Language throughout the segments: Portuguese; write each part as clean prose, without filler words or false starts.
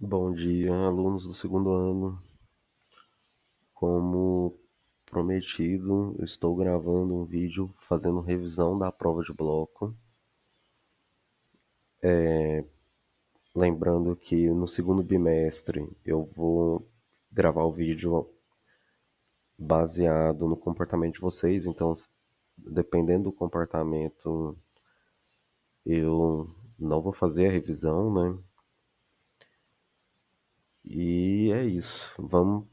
Bom dia, alunos do segundo ano. Como prometido, estou gravando um vídeo fazendo revisão da prova de bloco. Lembrando que no segundo bimestre eu vou gravar o vídeo baseado no comportamento de vocês, então, dependendo do comportamento, eu não vou fazer a revisão, né? E é isso. Vamos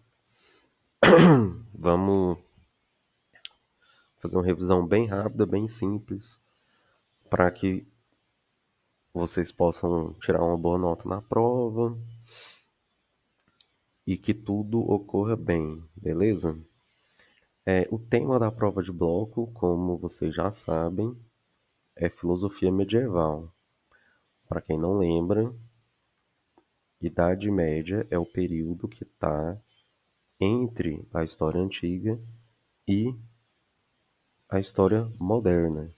fazer uma revisão bem rápida, bem simples, para que vocês possam tirar uma boa nota na prova e que tudo ocorra bem, beleza? O tema da prova de bloco, como vocês já sabem, é filosofia medieval. Para quem não lembra, Idade Média é o período que está entre a história antiga e a história moderna.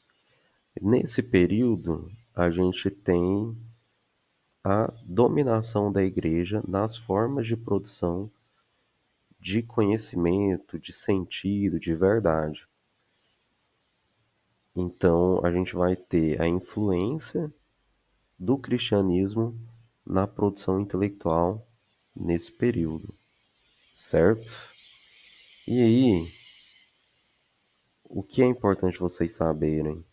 Nesse período, a gente tem a dominação da igreja nas formas de produção de conhecimento, de sentido, de verdade. Então, a gente vai ter a influência do cristianismo na produção intelectual nesse período, certo? E aí, o que é importante vocês saberem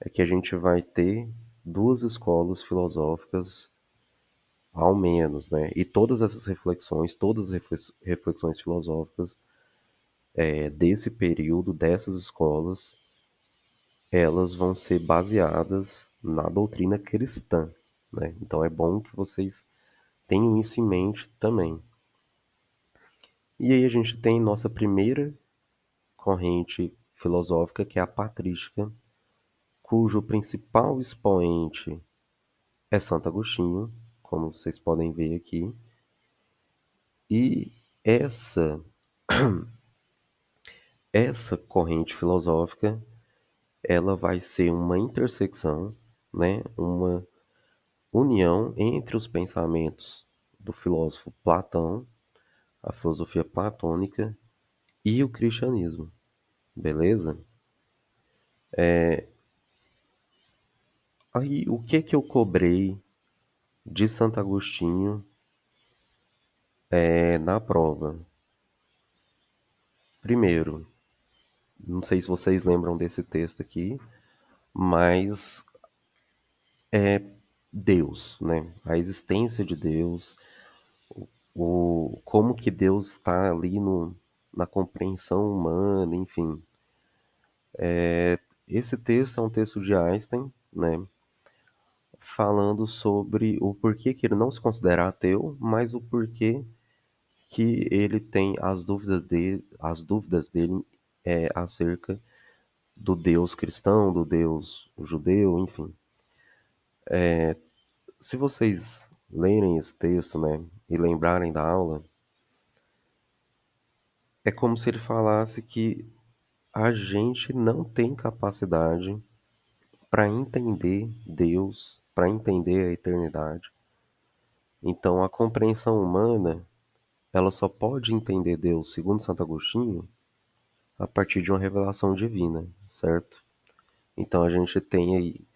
é que a gente vai ter duas escolas filosóficas, ao menos, né? E todas essas reflexões, todas as reflexões filosóficas desse período, dessas escolas, elas vão ser baseadas na doutrina cristã, né? Então é bom que vocês tenham isso em mente também. E aí a gente tem nossa primeira corrente filosófica, que é a patrística, cujo principal expoente é Santo Agostinho, como vocês podem ver aqui. E essa corrente filosófica, ela vai ser uma intersecção, né? Uma união entre os pensamentos do filósofo Platão, a filosofia platônica e o cristianismo, beleza? Aí, o que que eu cobrei de Santo Agostinho na prova? Primeiro, não sei se vocês lembram desse texto aqui, mas Deus, né? A existência de Deus, como que Deus está ali na compreensão humana, enfim. Esse texto é um texto de Einstein, né? Falando sobre o porquê que ele não se considera ateu, mas o porquê que ele tem as dúvidas dele acerca do Deus cristão, do Deus judeu, enfim. Se vocês lerem esse texto, né, e lembrarem da aula, é como se ele falasse que a gente não tem capacidade para entender Deus, para entender a eternidade. Então, a compreensão humana, ela só pode entender Deus, segundo Santo Agostinho, a partir de uma revelação divina, certo? Então, a gente tem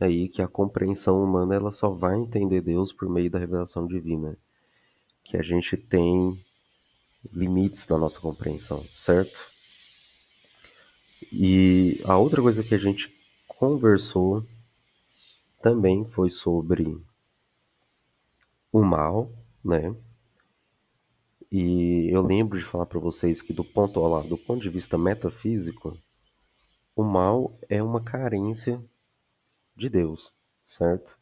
aí que a compreensão humana, ela só vai entender Deus por meio da revelação divina, que a gente tem limites da nossa compreensão, certo? E a outra coisa que a gente conversou também foi sobre o mal, né? E eu lembro de falar para vocês que do ponto de vista metafísico, o mal é uma carência de Deus, certo?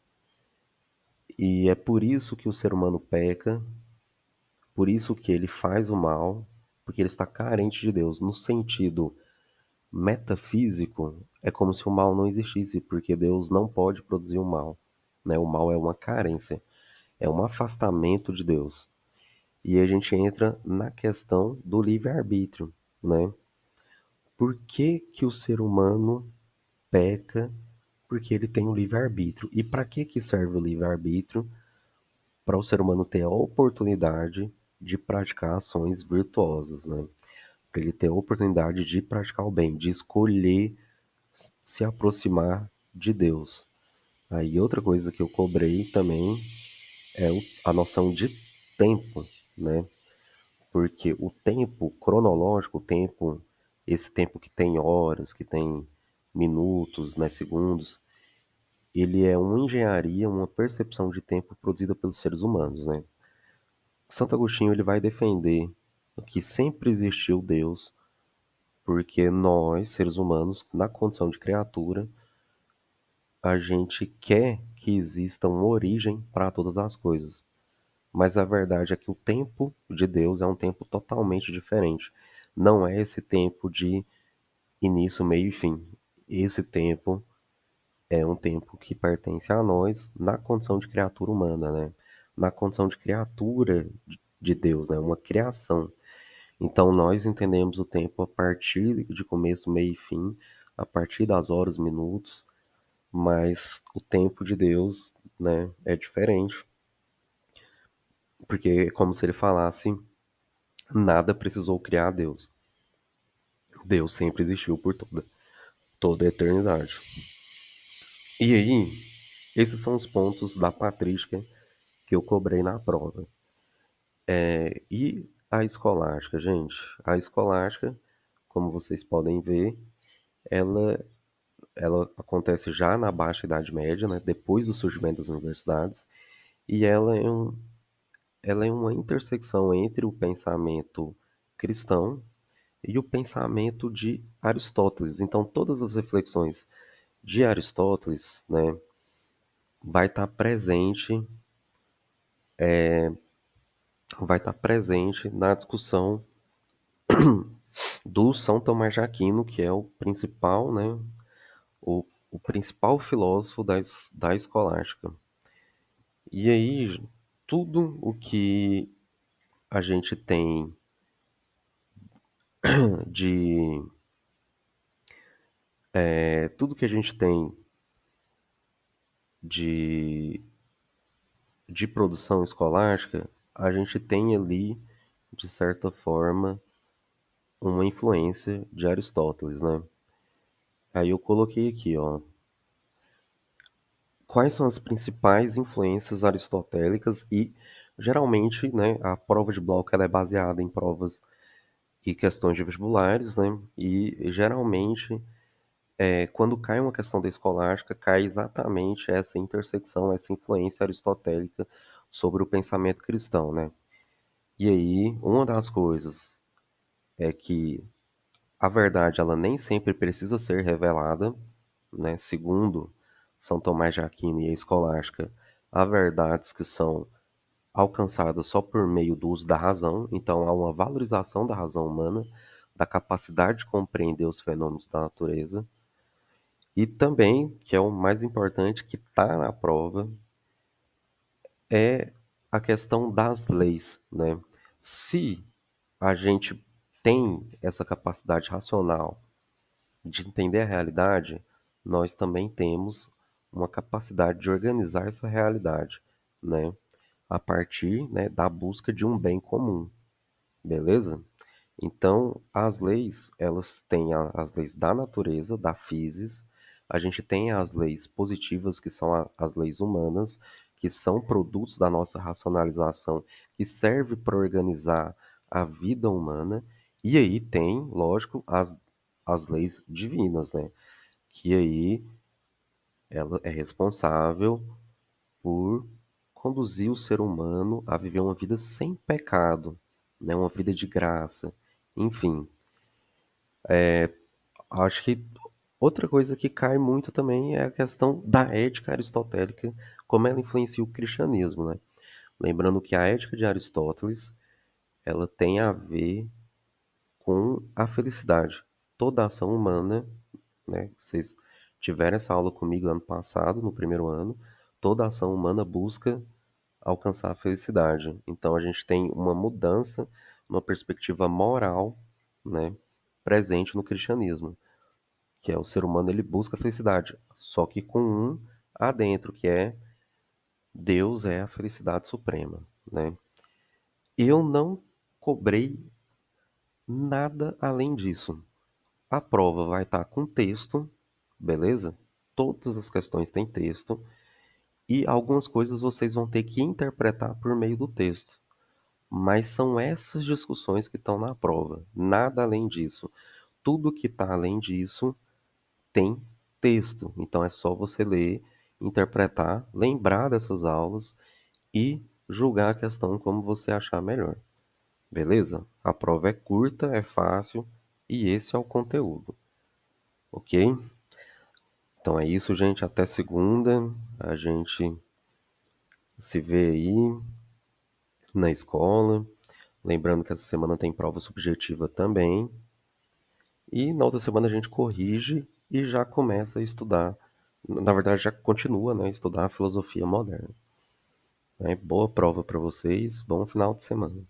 E é por isso que o ser humano peca, por isso que ele faz o mal, porque ele está carente de Deus. No sentido metafísico, é como se o mal não existisse, porque Deus não pode produzir o mal, né? O mal é uma carência, é um afastamento de Deus. E a gente entra na questão do livre-arbítrio, né? Por que que o ser humano peca? Porque ele tem o livre-arbítrio. E para que que serve o livre-arbítrio? para o ser humano ter a oportunidade de praticar ações virtuosas, né? Para ele ter a oportunidade de praticar o bem, de escolher se aproximar de Deus. Aí outra coisa que eu cobrei também é a noção de tempo, né? Porque o tempo cronológico, o tempo, esse tempo que tem horas, que tem minutos, né, segundos, ele é uma engenharia, uma percepção de tempo produzida pelos seres humanos, né? Santo Agostinho ele vai defender que sempre existiu Deus, porque nós, seres humanos, na condição de criatura, a gente quer que exista uma origem para todas as coisas. Mas a verdade é que o tempo de Deus é um tempo totalmente diferente. Não é esse tempo de início, meio e fim. Esse tempo é um tempo que pertence a nós na condição de criatura humana, né? Na condição de criatura de Deus, né? Uma criação. Então nós entendemos o tempo a partir de começo, meio e fim, a partir das horas, minutos, mas o tempo de Deus, né, é diferente, porque é como se ele falasse, nada precisou criar Deus. Deus sempre existiu por toda a eternidade. E aí, esses são os pontos da patrística que eu cobrei na prova. E a escolástica, gente? A escolástica, como vocês podem ver, ela, ela acontece já na Baixa Idade Média, né, depois do surgimento das universidades, e ela é uma intersecção entre o pensamento cristão e o pensamento de Aristóteles. Então, todas as reflexões de Aristóteles, né, vai estar presente, vai estar presente na discussão do São Tomás de Aquino, que é o principal, né, o principal filósofo da escolástica. E aí, tudo o que a gente tem de tudo que a gente tem de, de produção escolástica, a gente tem ali, de certa forma, uma influência de Aristóteles, né? Aí eu coloquei aqui, ó, quais são as principais influências aristotélicas e geralmente, né, a prova de bloco ela é baseada em provas e questões de vestibulares, né? E geralmente, quando cai uma questão da escolástica, cai exatamente essa intersecção, essa influência aristotélica sobre o pensamento cristão, né? E aí, uma das coisas é que a verdade ela nem sempre precisa ser revelada, né? Segundo São Tomás de Aquino e a escolástica, há verdades que são alcançadas só por meio do uso da razão, então há uma valorização da razão humana, da capacidade de compreender os fenômenos da natureza, e também, que é o mais importante, que está na prova, é a questão das leis, né? Se a gente tem essa capacidade racional de entender a realidade, nós também temos uma capacidade de organizar essa realidade, né? A partir, né, da busca de um bem comum, beleza? Então, as leis, elas têm as leis da natureza, da physis, a gente tem as leis positivas, que são as leis humanas, que são produtos da nossa racionalização, que serve para organizar a vida humana, e aí tem, lógico, as leis divinas, né? Que aí ela é responsável por conduzir o ser humano a viver uma vida sem pecado, né? Uma vida de graça, enfim. Acho que outra coisa que cai muito também é a questão da ética aristotélica, como ela influencia o cristianismo, né? Lembrando que a ética de Aristóteles, ela tem a ver com a felicidade. Toda ação humana, né? Vocês tiveram essa aula comigo ano passado, no primeiro ano. Toda ação humana busca alcançar a felicidade. Então a gente tem uma mudança, uma perspectiva moral, né? Presente no cristianismo, que é o ser humano ele busca a felicidade, só que com um adentro, que é Deus é a felicidade suprema, né? Eu não cobrei nada além disso. A prova vai estar com texto, beleza? Todas as questões têm texto e algumas coisas vocês vão ter que interpretar por meio do texto. Mas são essas discussões que estão na prova, nada além disso. Tudo que está além disso tem texto. Então é só você ler, interpretar, lembrar dessas aulas e julgar a questão como você achar melhor. Beleza? A prova é curta, é fácil e esse é o conteúdo. Ok? Então é isso, gente. Até segunda. A gente se vê aí na escola. Lembrando que essa semana tem prova subjetiva também. E na outra semana a gente corrige e já começa a estudar. Na verdade, já continua, né, a estudar a filosofia moderna. Né? Boa prova para vocês. Bom final de semana.